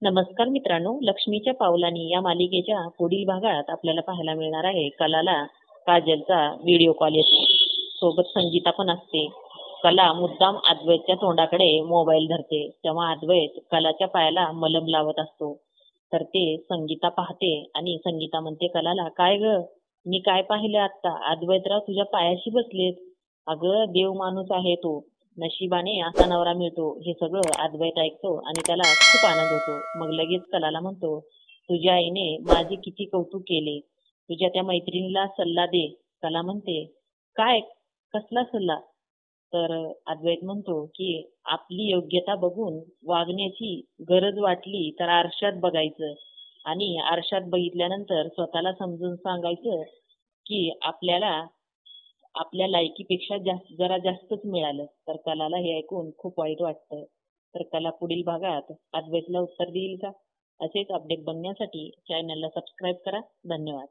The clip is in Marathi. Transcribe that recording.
नमस्कार मित्रांनो, लक्ष्मीच्या पावलांनी या मालिकेच्या पुढील भागात आपल्याला पाहायला मिळणार आहे कलाला काजलचा व्हिडिओ कॉल येतो. सोबत संगीता पण असते. कला मुद्दाम अद्वैतच्या तोंडाकडे मोबाईल धरते तेव्हा अद्वैत कलाच्या पायाला मलम लावत असतो. तर ते संगीता पाहते आणि संगीता म्हणते कलाला, काय ग, मी काय पाहिलं आता, अद्वैतराव तुझ्या पायाशी बसलेत. अगं देव माणूस आहे तो, नशिबाने असा नवरा मिळतो. हे सगळं अद्वैत ऐकतो आणि त्याला खूप आनंद होतो. मग लगेच कलाला म्हणतो, तुझ्या आईने माझे किती कौतुक केले, तुझ्या त्या मैत्रिणीला सल्ला दे. कला म्हणते, काय, कसला सल्ला? तर अद्वैत म्हणतो की आपली योग्यता बघून वागण्याची गरज वाटली तर आरशात बघायचं आणि आरशात बघितल्यानंतर स्वतःला समजून सांगायचं की आपल्याला आपल्या लायकीपेक्षा जरा जास्तच मिळालं. तर कलाला हे ऐकून खूप वाईट वाटतं. तर कला पुढील भागात अद्वैतला उत्तर देईल का? असेच अपडेट बघण्यासाठी चॅनलला सबस्क्राईब करा. धन्यवाद.